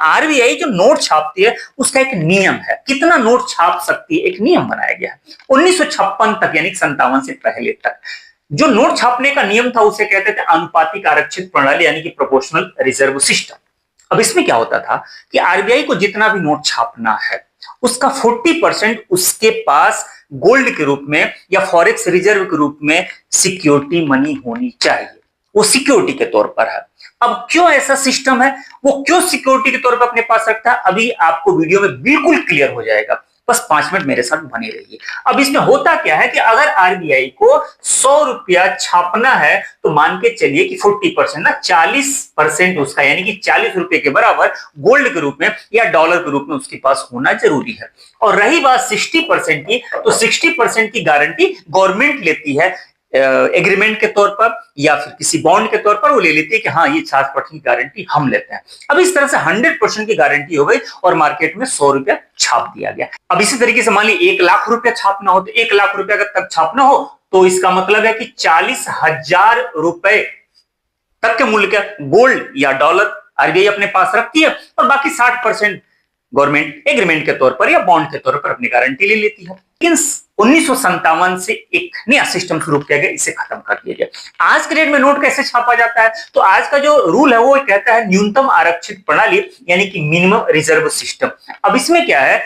RBI जो note छापती है उसका एक नियम है, कितना नोट छाप सकती है, एक नियम बनाया गया है 1956 तक, यानी 57 से पहले तक जो नोट छापने का नियम था उसे कहते थे अनुपातिक आरक्षित प्रणाली, यानी कि प्रोपोर्शनल रिजर्व सिस्टम। अब इसमें क्या होता था कि आरबीआई को जितना भी नोट छापना है उसका 40% उसके पास गोल्ड के रूप में या फॉरेक्स रिजर्व के रूप में सिक्योरिटी मनी होनी चाहिए, वो सिक्योरिटी के तौर पर है। अब क्यों ऐसा सिस्टम है, वो क्यों सिक्योरिटी के तौर पर अपने पास रखता है, अभी आपको वीडियो में बिल्कुल क्लियर हो जाएगा, बस 5 मिनट मेरे साथ बने रहिए। अब इसमें होता क्या है कि अगर आरबीआई को 100 रुपया छापना है तो मान के चलिए कि 40% ना 40% उसका, यानी कि 40 रुपए के बराबर गोल्ड के रूप में या डॉलर के रूप में उसके पास होना जरूरी है। और रही बात 60% की, तो 60% की गारंटी गवर्नमेंट लेती है एग्रीमेंट के तौर पर या फिर किसी बॉन्ड के तौर पर, वो ले लेती है कि हाँ ये 60% की गारंटी हम लेते हैं। अब इस तरह से 100% की गारंटी हो गई और मार्केट में 100 रुपया छाप दिया गया। अब इसी तरीके से मान लीजिए 1 लाख रुपया छापना हो, तो 1 लाख रुपया अगर तक छापना हो तो इसका मतलब है कि 40,000 रुपए तक के मूल्य का गोल्ड या डॉलर आरबीआई अपने पास रखती है और बाकी 60% गवर्नमेंट एग्रीमेंट के तौर पर या बॉन्ड के तौर पर अपनी गारंटी ले लेती है। लेकिन 1957 से एक नया सिस्टम शुरू किया गया, इसे खत्म कर दिया गया। आज के डेट में नोट कैसे छापा जाता है, तो आज का जो रूल है वो कहता है न्यूनतम आरक्षित प्रणाली, यानी कि मिनिमम रिजर्व सिस्टम। अब इसमें क्या है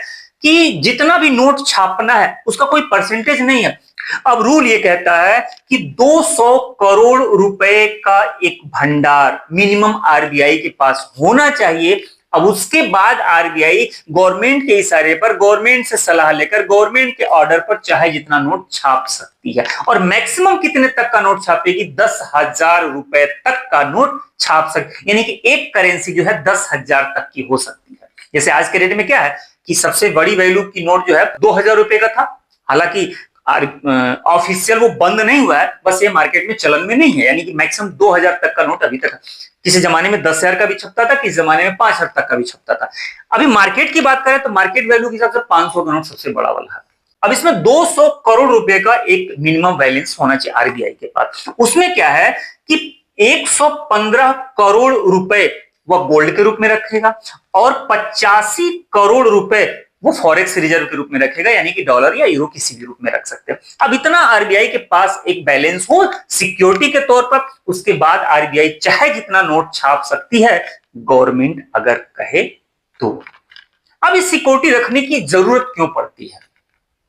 कि जितना भी नोट छापना है उसका कोई परसेंटेज नहीं है। अब रूल ये कहता है कि 200 करोड़ रुपए का एक भंडार मिनिमम आरबीआई के पास होना चाहिए। अब उसके बाद आरबीआई गवर्नमेंट के इशारे पर, गवर्नमेंट से सलाह लेकर, गवर्नमेंट के ऑर्डर पर चाहे जितना नोट छाप सकती है। और मैक्सिमम कितने तक का नोट छापेगी, 10,000 रुपए तक का नोट छाप सकती, यानी कि एक करेंसी जो है 10,000 तक की हो सकती है। जैसे आज के रेट में क्या है कि सबसे बड़ी वैल्यू की नोट जो है 2,000 रुपए का था, हालांकि ऑफिशियल वो बंद नहीं हुआ है, बस ये मार्केट में चलन में नहीं है, यानी कि मैक्सिमम 2,000 तक का नोट अभी तक। किसी जमाने में 10,000 का भी छपता था, किसी जमाने में 5,000 तक का भी छपता था। अभी मार्केट की बात करें तो मार्केट वैल्यू के हिसाब से 500 का नोट सबसे बड़ा वाला है। अब इसमें 200 करोड़ रुपए का एक मिनिमम बैलेंस होना चाहिए आरबीआई के पास। उसमें क्या है कि 115 करोड़ रुपए वह गोल्ड के रूप में रखेगा और 85 करोड़ रुपए वो फॉरेक्स रिजर्व के रूप में रखेगा, यानी कि डॉलर या यूरो किसी भी रूप में रख सकते हैं। अब इतना आरबीआई के पास एक बैलेंस हो सिक्योरिटी के तौर पर, उसके बाद आरबीआई चाहे जितना नोट छाप सकती है गवर्नमेंट अगर कहे तो। अब इस सिक्योरिटी रखने की जरूरत क्यों पड़ती है,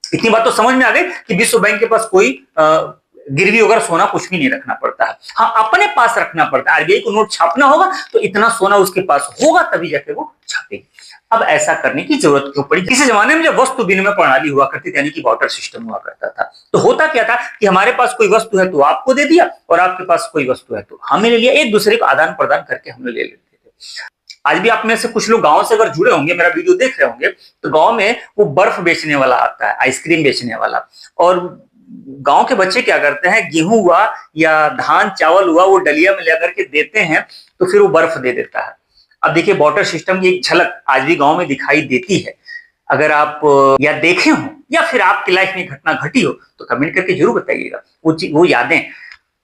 इतनी बात तो समझ में आ गई कि विश्व बैंक के पास कोई गिरवी वगैरह सोना कुछ भी नहीं रखना पड़ता है, हाँ अपने पास रखना पड़ता है। आरबीआई को नोट छापना होगा तो इतना सोना उसके पास होगा तभी जाके वो छापेगी। अब ऐसा करने की जरूरत क्यों पड़ी, किसी जमाने में जब वस्तु विनिमय प्रणाली हुआ करती थी, यानी कि बार्टर सिस्टम हुआ करता था, तो होता क्या था कि हमारे पास कोई वस्तु है तो आपको दे दिया और आपके पास कोई वस्तु है तो हमें ले लिया, एक दूसरे को आदान प्रदान करके हम ले लेते थे। आज भी आप में से कुछ लोग गांव से अगर जुड़े होंगे, मेरा वीडियो देख रहे होंगे, तो गांव में वो बर्फ बेचने वाला आता है, आइसक्रीम बेचने वाला, और गांव के बच्चे क्या करते हैं, गेहूं हुआ या धान चावल हुआ वो डलिया में लेकर के देते हैं तो फिर वो बर्फ दे देता है। अब देखिए बार्टर सिस्टम की एक झलक आज भी गांव में दिखाई देती है। अगर आप या देखे हो या फिर आपकी लाइफ में घटना घटी हो तो कमेंट करके जरूर बताइएगा वो यादें।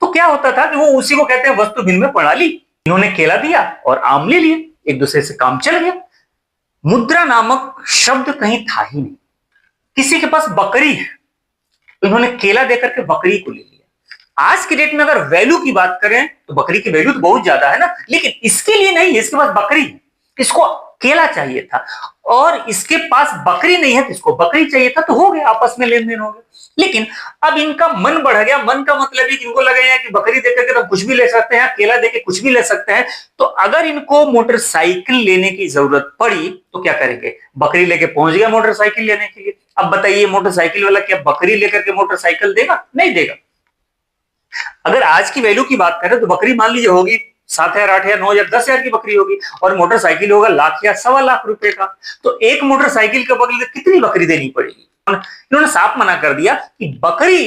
तो क्या होता था कि वो उसी को कहते हैं वस्तु विनिमय प्रणाली। इन्होंने केला दिया और आम ले लिए, एक दूसरे से काम चल गया। मुद्रा नामक शब्द कहीं था ही नहीं। किसी के पास बकरी है तो इन्होंने केला देकर के बकरी को ले लिया। आज के डेट में अगर वैल्यू की बात करें तो बकरी की वैल्यू तो बहुत ज्यादा है ना, लेकिन इसके लिए नहीं है, इसके पास बकरी है, इसको केला चाहिए था, और इसके पास बकरी नहीं है तो इसको बकरी चाहिए था, तो हो गया, आपस में लेन देन हो गया। लेकिन अब इनका मन बढ़ गया। मन का मतलब है कि इनको लगे कि बकरी देकर के तो कुछ भी ले सकते हैं, केला देकर कुछ भी ले सकते हैं, तो अगर इनको मोटरसाइकिल लेने की जरूरत पड़ी तो क्या करेंगे, बकरी लेके पहुंच गया मोटरसाइकिल लेने के लिए। अब बताइए मोटरसाइकिल वाला क्या बकरी लेकर के मोटरसाइकिल देगा? नहीं देगा। अगर आज की वैल्यू की बात करें तो बकरी मान लीजिए होगी 7,000, 8,000, 9,000, 10,000 की बकरी होगी और मोटरसाइकिल होगा लाख या 1.25 लाख रुपए का। तो एक मोटरसाइकिल के बदले कितनी बकरी देनी पड़ेगी? इन्होंने साफ मना कर दिया कि बकरी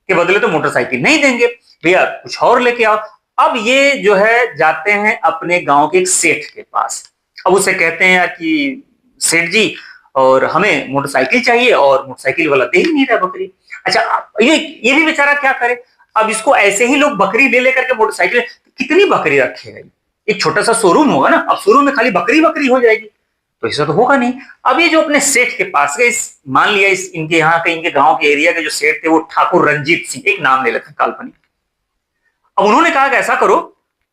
के बदले तो मोटरसाइकिल नहीं देंगे, भैया कुछ और लेके आओ। अब ये जो है जाते हैं अपने गांव के एक सेठ के पास। अब उसे कहते हैं कि सेठ जी और हमें मोटरसाइकिल चाहिए और मोटरसाइकिल वाला दे ही नहीं रहा बकरी। अच्छा ये भी बेचारा क्या करे। अब इसको ऐसे ही लोग बकरी ले लेकर के मोटरसाइकिल, कितनी बकरी रखेगा, एक छोटा सा शोरूम होगा ना, अब शोरूम में खाली बकरी बकरी हो जाएगी, तो ऐसा तो होगा नहीं। अब ये जो अपने सेठ के पास गए, मान लिया इस इनके यहाँ के इनके गांव के एरिया के जो सेठ थे वो ठाकुर रंजीत सिंह, एक नाम ले लेते हैं काल्पनिक। अब उन्होंने कहा कि ऐसा करो,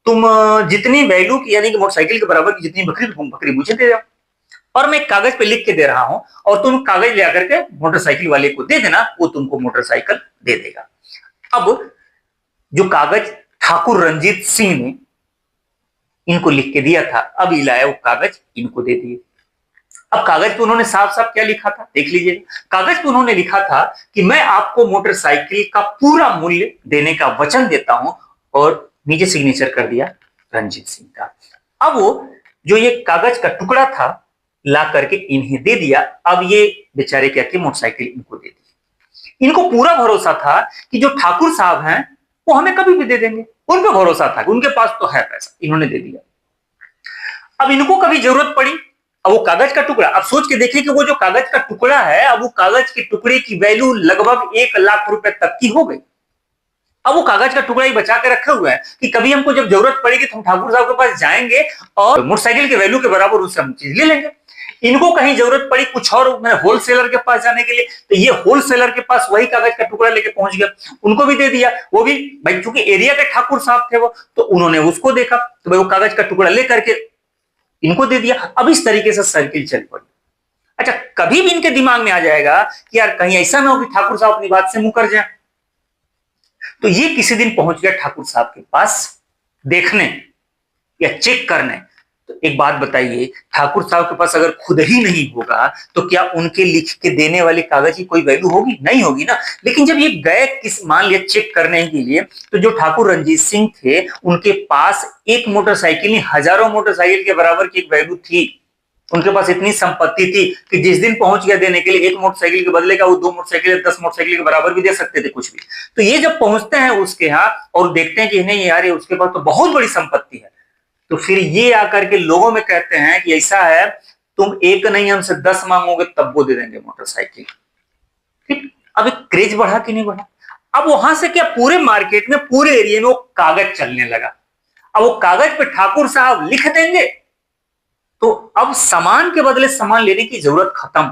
तुम जितनी वैल्यू की यानी कि मोटरसाइकिल के बराबर की जितनी बकरी मुझे दे जाओ, और मैं कागज पे लिख के दे रहा हूं, और तुम कागज ले आकर के मोटरसाइकिल वाले को दे देना, वो तुमको मोटरसाइकिल दे देगा। अब जो कागज ठाकुर रंजीत सिंह ने इनको लिख के दिया था, अब ये लाया वो कागज इनको दे दिए। अब कागज पे उन्होंने साफ साफ क्या लिखा था देख लीजिए। कागज पे उन्होंने लिखा था कि मैं आपको मोटरसाइकिल का पूरा मूल्य देने का वचन देता हूं, और नीचे सिग्नेचर कर दिया रंजीत सिंह का। अब वो जो ये कागज का टुकड़ा था ला करके इन्हें दे दिया। अब ये बेचारे क्या कि मोटरसाइकिल इनको दे दी। इनको पूरा भरोसा था कि जो ठाकुर साहब हैं वो हमें कभी भी दे देंगे, उन पर भरोसा था, उनके पास तो है पैसा, इन्होंने दे दिया। अब इनको कभी जरूरत पड़ी, अब वो कागज का टुकड़ा, अब सोच के देखिए कि वो जो कागज का टुकड़ा है, अब वो कागज के टुकड़े की वैल्यू लगभग 1 लाख रुपए तक की हो गई। अब वो कागज का टुकड़ा ही बचा के रखा हुआ है कि कभी हमको जब जरूरत पड़ेगी तो हम ठाकुर साहब के पास जाएंगे और मोटरसाइकिल के वैल्यू के बराबर उससे हम चीज ले लेंगे। इनको कहीं जरूरत पड़ी कुछ और होलसेलर के पास जाने के लिए, तो ये होलसेलर के पास वही कागज का टुकड़ा लेके पहुंच गया, उनको भी दे दिया। वो भी भाई चूंकि एरिया के ठाकुर साहब थे वो, तो उन्होंने उसको देखा, तो भाई वो कागज का टुकड़ा लेकर के इनको दे दिया। अब इस तरीके से सर्किल चल पड़ी। अच्छा, कभी भी इनके दिमाग में आ जाएगा कि यार कहीं ऐसा ना हो कि ठाकुर साहब अपनी बात से मुकर जाए, तो ये किसी दिन पहुंच गया ठाकुर साहब के पास देखने या चेक करने। तो एक बात बताइए, ठाकुर साहब के पास अगर खुद ही नहीं होगा तो क्या उनके लिख के देने वाले कागज की कोई वैल्यू होगी? नहीं होगी ना। लेकिन जब ये गए किस मान लिया चेक करने के लिए, तो जो ठाकुर रंजीत सिंह थे उनके पास एक मोटरसाइकिल नहीं हजारों मोटरसाइकिल के बराबर की एक वैल्यू थी। उनके पास इतनी संपत्ति थी कि जिस दिन पहुंच गया देने के लिए, एक मोटरसाइकिल के बदले का वो 2 मोटरसाइकिल 10 मोटरसाइकिल के बराबर भी दे सकते थे कुछ भी। तो ये जब पहुंचते हैं उसके यहाँ और देखते हैं कि नहीं यार ये उसके पास तो बहुत बड़ी संपत्ति है, तो फिर ये आकर के लोगों में कहते हैं कि ऐसा है, तुम एक नहीं हमसे 10 मांगोगे तब वो दे देंगे मोटरसाइकिल। ठीक, अब एक क्रेज बढ़ा कि नहीं बढ़ा? अब वहां से क्या पूरे मार्केट में पूरे एरिया में वो कागज चलने लगा। अब वो कागज पे ठाकुर साहब लिख देंगे तो अब सामान के बदले सामान लेने की जरूरत खत्म।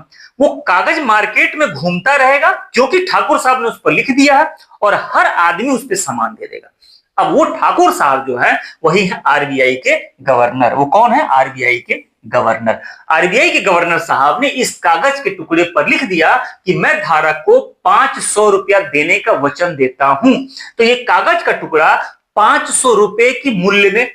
वो कागज मार्केट में घूमता रहेगा क्योंकि ठाकुर साहब ने उस पर लिख दिया है, और हर आदमी उस पर सामान दे देगा। अब वो ठाकुर साहब जो है वही है आरबीआई के गवर्नर। वो कौन है? आरबीआई के गवर्नर। आरबीआई के गवर्नर साहब ने इस कागज के टुकड़े पर लिख दिया कि मैं धारक को 500 रुपया देने का वचन देता हूं। तो ये कागज का टुकड़ा 500 रुपए की मूल्य में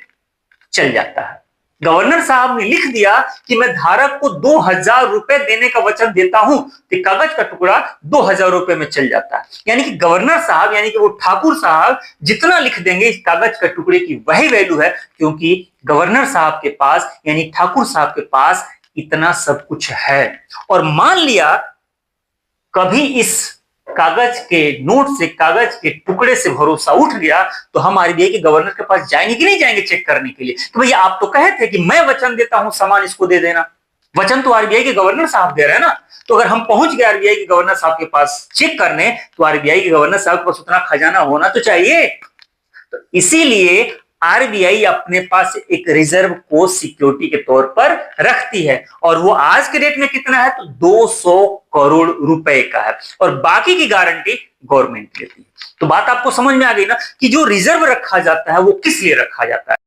चल जाता है। गवर्नर साहब ने लिख दिया कि मैं धारक को 2000 रुपए देने का वचन देता हूं, तो कागज का टुकड़ा 2000 रुपए में चल जाता है। यानी कि गवर्नर साहब यानी कि वो ठाकुर साहब जितना लिख देंगे इस कागज के टुकड़े की वही वैल्यू है, क्योंकि गवर्नर साहब के पास यानी ठाकुर साहब के पास इतना सब कुछ है। और मान लिया कभी इस कागज के नोट से कागज के टुकड़े से भरोसा उठ गया, तो हम आरबीआई के गवर्नर के पास जाएंगे कि नहीं जाएंगे चेक करने के लिए? तो भैया आप तो कहे थे कि मैं वचन देता हूं सामान इसको दे देना, वचन तो आरबीआई के गवर्नर साहब दे रहे हैं ना। तो अगर हम पहुंच गए आरबीआई के गवर्नर साहब के पास चेक करने, तो आरबीआई के गवर्नर साहब के पास उतना खजाना होना तो चाहिए। तो इसीलिए आरबीआई अपने पास एक रिजर्व को सिक्योरिटी के तौर पर रखती है, और वो आज के डेट में कितना है? तो 200 करोड़ रुपए का है, और बाकी की गारंटी गवर्नमेंट लेती है। तो बात आपको समझ में आ गई ना कि जो रिजर्व रखा जाता है वो किस लिए रखा जाता है।